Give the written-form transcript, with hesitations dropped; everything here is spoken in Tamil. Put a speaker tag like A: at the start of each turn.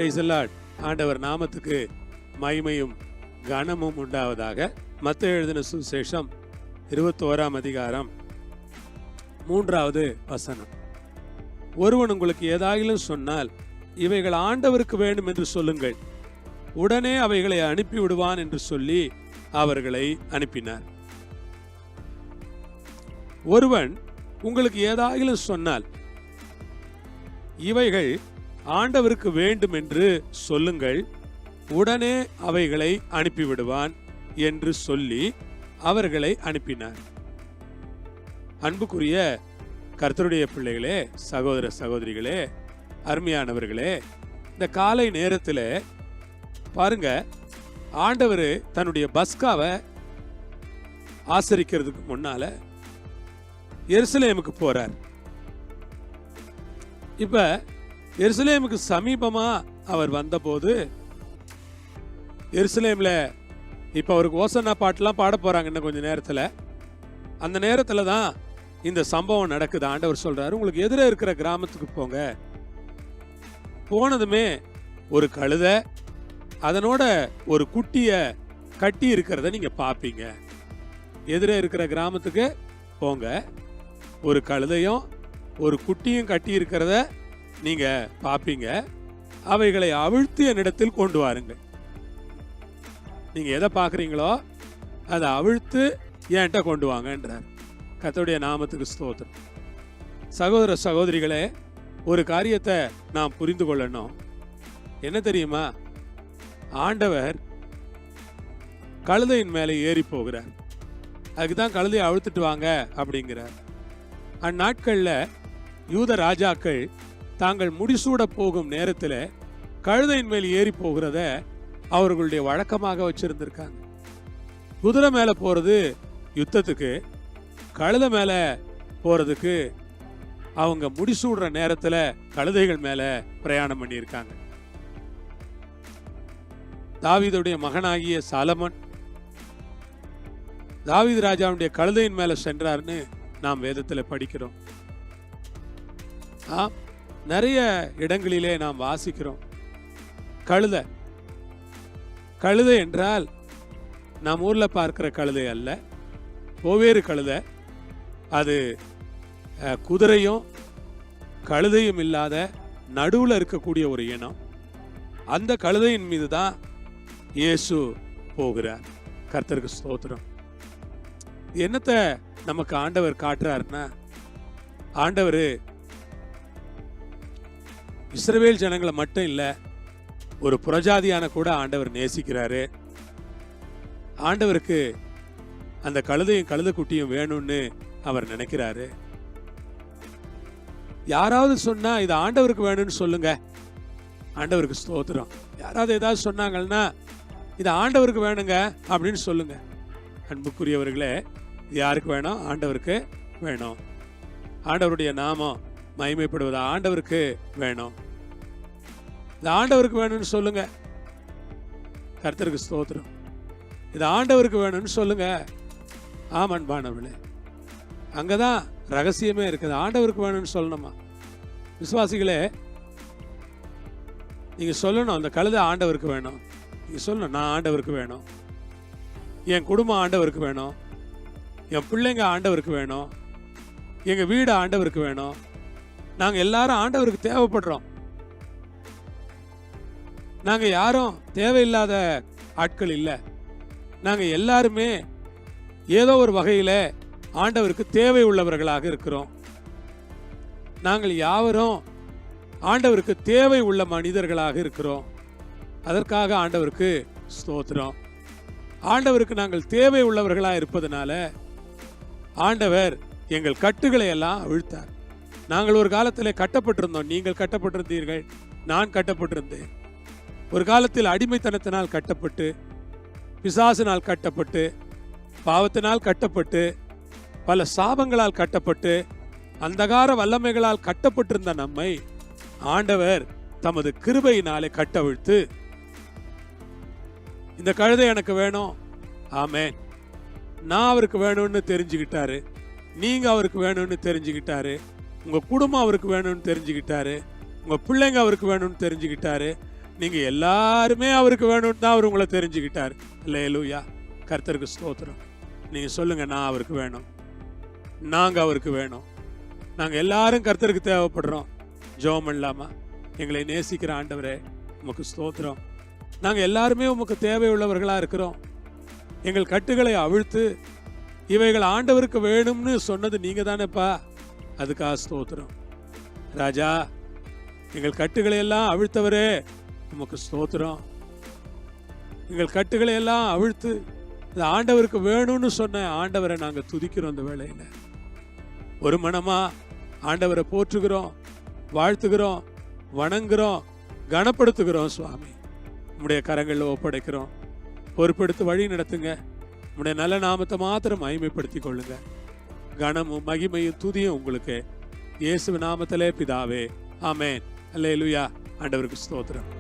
A: Praise the Lord. ஆண்டவர் நாமத்துக்கு மகிமையும் கனமும் உண்டாவதாக. மத்தேயு எழுதின சுவிசேஷம் 21ஆம் அதிகாரம் 3வது வசனம். ஒருவன் உங்களுக்கு ஏதாயிலும் சொன்னால் இவைகள் ஆண்டவருக்கு வேண்டும் என்று சொல்லுங்கள், உடனே அவைகளை அனுப்பி விடுவான் என்று சொல்லி அவர்களை அனுப்பினார். ஒருவன் உங்களுக்கு ஏதாயிலும் சொன்னால் இவைகள் ஆண்டவருக்கு வேண்டும் என்று சொல்லுங்கள், உடனே அவைகளை அனுப்பிவிடுவான் என்று சொல்லி அவர்களை அனுப்பினார். அன்புக்குரிய கர்த்தருடைய பிள்ளைகளே, சகோதர சகோதரிகளே, அருமையானவர்களே, இந்த காலை நேரத்தில் பாருங்க, ஆண்டவர் தன்னுடைய பஸ்காவை ஆசரிக்கிறதுக்கு முன்னால எருசலேமுக்கு போறார். இப்ப எருசலேமுக்கு சமீபமா அவர் வந்தபோது, எருசலேம்ல இப்ப அவருக்கு ஓசன்னா பாட்டுலாம் பாட போறாங்க இன்னும் கொஞ்ச நேரத்துல. அந்த நேரத்துல தான் இந்த சம்பவம் நடக்குது. ஆண்டவர் சொல்றாரு, உங்களுக்கு எதிரே இருக்கிற கிராமத்துக்கு போங்க. போனதுமே ஒரு கழுதை, அதனோட ஒரு குட்டிய கட்டி இருக்கிறத நீங்க பாப்பீங்க. எதிரே இருக்கிற கிராமத்துக்கு போங்க, ஒரு கழுதையும் ஒரு குட்டியும் கட்டி இருக்கிறத நீங்க பாப்பீங்க. அவைகளை அவிழ்த்து என்னிடத்தில் கொண்டு வாருங்கள். நீங்க எதை பாக்குறீங்களோ அதை அவிழ்த்து என்கிட்ட கொண்டு வாங்கன்றார். கர்த்தருடைய நாமத்துக்கு ஸ்தோத்திரம். சகோதர சகோதரிகளே, ஒரு காரியத்தை நாம் புரிந்து கொள்ளணும். என்ன தெரியுமா? ஆண்டவர் கழுதையின் மேலே ஏறி போகிறார். அதுக்குதான் கழுதையை அவிழ்த்துட்டு வாங்க அப்படிங்கிறார். அந்நாட்கள்ல யூத ராஜாக்கள் தாங்கள் முடிசூட போகும் நேரத்தில் கழுதையின் மேல் ஏறி போகிறத அவர்களுடைய வழக்கமாக வச்சிருந்திருக்காங்க. குதிரை மேல போறது யுத்தத்துக்கு, கழுதை மேல போறதுக்கு அவங்க முடிசூடுற நேரத்துல கழுதைகள் மேல பிரயாணம் பண்ணியிருக்காங்க. தாவீதுடைய மகனாகிய சாலமன் தாவீது ராஜாவுடைய கழுதையின் மேல சென்றார்னு நாம் வேதத்துல படிக்கிறோம். நிறைய இடங்களிலே நாம் வாசிக்கிறோம். கழுதை என்றால் நம் ஊர்ல பார்க்கிற கழுதை அல்ல, கோவேறு கழுதை. அது குதிரையும் கழுதையும் இல்லாத நடுவுல இருக்கக்கூடிய ஒரு இனம். அந்த கழுதையின் மீது தான் இயேசு போகிறார். கர்த்தருக்கு ஸ்தோத்திரம். என்னத்தை நமக்கு ஆண்டவர் காட்டுறாருன்னா, ஆண்டவர் இஸ்ரவேல் ஜனங்களை மட்டும் இல்ல, ஒரு புறஜாதியான கூட ஆண்டவர் நேசிக்கிறாரு. ஆண்டவருக்கு அந்த கழுதையும் கழுதை குட்டியும் வேணும்னு அவர் நினைக்கிறாரு. யாராவது சொன்னா இது ஆண்டவருக்கு வேணும்னு சொல்லுங்க. ஆண்டவருக்கு ஸ்தோத்திரம். யாராவது ஏதாவது சொன்னாங்கன்னா இது ஆண்டவருக்கு வேணுங்க அப்படின்னு சொல்லுங்க. அன்புக்குரியவர்களே, யாருக்கு வேணும்? ஆண்டவருக்கு வேணும். ஆண்டவருடைய நாமம் மகிமைப்படுவது ஆண்டவருக்கு வேணும். இது ஆண்டவருக்கு வேணும்னு சொல்லுங்க. கர்த்தருக்கு ஸ்தோத்திரம். இது ஆண்டவருக்கு வேணும்னு சொல்லுங்க. ஆமன்பானவர்களே, அங்கதான் ரகசியமே இருக்குது. ஆண்டவருக்கு வேணும்னு சொல்லணுமா? விசுவாசிகளே, நீங்க சொல்லணும், அந்த கழுதை ஆண்டவருக்கு வேணும். நீங்க சொல்லணும், நான் ஆண்டவருக்கு வேணும், என் குடும்பம் ஆண்டவருக்கு வேணும், என் பிள்ளைங்க ஆண்டவருக்கு வேணும், எங்க வீடு ஆண்டவருக்கு வேணும். நாங்க எல்லாரும் ஆண்டவருக்கு தேவைப்படுறோம். நாங்க யாரும் தேவையில்லாத ஆட்கள் இல்லை. நாங்க எல்லாருமே ஏதோ ஒரு வகையில ஆண்டவருக்கு தேவை உள்ளவர்களாக இருக்கிறோம். நாங்கள் யாவரும் ஆண்டவருக்கு தேவை உள்ள மனிதர்களாக இருக்கிறோம். அதற்காக ஆண்டவருக்கு ஸ்தோத்திரம். ஆண்டவருக்கு நாங்கள் தேவை உள்ளவர்களாக இருப்பதனால ஆண்டவர் எங்கள் கட்டுகளை எல்லாம் அவிழ்த்தார். நாங்கள் ஒரு காலத்தில் கட்டப்பட்டிருந்தோம். நீங்கள் கட்டப்பட்டிருந்தீர்கள், நான் கட்டப்பட்டிருந்தேன். ஒரு காலத்தில் அடிமைத்தனத்தினால் கட்டப்பட்டு, பிசாசினால் கட்டப்பட்டு, பாவத்தினால் கட்டப்பட்டு, பல சாபங்களால் கட்டப்பட்டு, அந்தகார வல்லமைகளால் கட்டப்பட்டிருந்த நம்மை ஆண்டவர் தமது கிருபையினாலே கட்டவிழ்த்து, இந்த கழுதை எனக்கு வேணும், ஆமென், நான் அவருக்கு வேணும்னு தெரிஞ்சுக்கிட்டாரு. நீங்க அவருக்கு வேணும்னு தெரிஞ்சுக்கிட்டாரு. உங்க குடும்பம் அவருக்கு வேணும்னு தெரிஞ்சுக்கிட்டாரு. உங்க பிள்ளைங்க அவருக்கு வேணும்னு தெரிஞ்சுக்கிட்டாரு. நீங்க எல்லாருமே அவருக்கு வேணும்னு தான் அவர் உங்களை தெரிஞ்சுக்கிட்டார். அல்லேலூயா, கர்த்தருக்கு ஸ்தோத்திரம். நீங்க சொல்லுங்க, நான் அவருக்கு வேணும், நாங்க அவருக்கு வேணும், நாங்க எல்லாரும் கர்த்தருக்கு தேவைப்படுறோம். ஜெபம் பண்ணலாமா? எங்களை நேசிக்கிற ஆண்டவரே, உமக்கு ஸ்தோத்திரம். நாங்க எல்லாருமே உமக்கு தேவையுள்ளவர்களா இருக்கிறோம். எங்கள் கட்டுகளை அவிழ்த்து இவைகள் ஆண்டவருக்கு வேணும்னு சொன்னது நீங்க தானேப்பா, அதுக்காக ஸ்தோத்திரம். ராஜா, எங்கள் கட்டுகளை எல்லாம் அவிழ்த்தவரே, உமக்கு ஸ்தோத்திரம். எங்கள் கட்டுகளை எல்லாம் அவிழ்த்து இது ஆண்டவருக்கு வேணும்னு சொன்ன ஆண்டவரை நாங்கள் துதிக்கிறோம். இந்த வேளையில் ஒரு மனமா ஆண்டவரை போற்றுகிறோம், வாழ்த்துகிறோம், வணங்குகிறோம், கனப்படுத்துகிறோம். சுவாமி, உம்முடைய கரங்களில் ஒப்படைக்கிறோம். பொறுப்பெடுத்து வழி நடத்துங்க. உம்முடைய நல்ல நாமத்தை மாத்திரம் மகிமைப்படுத்திக் கொள்ளுங்க. கனமும் மகிமையும் துதியும் உங்களுக்கு இயேசு நாமத்திலே பிதாவே, ஆமென். அல்லேலூயா. ஆண்டவருக்கு ஸ்தோத்திரம்.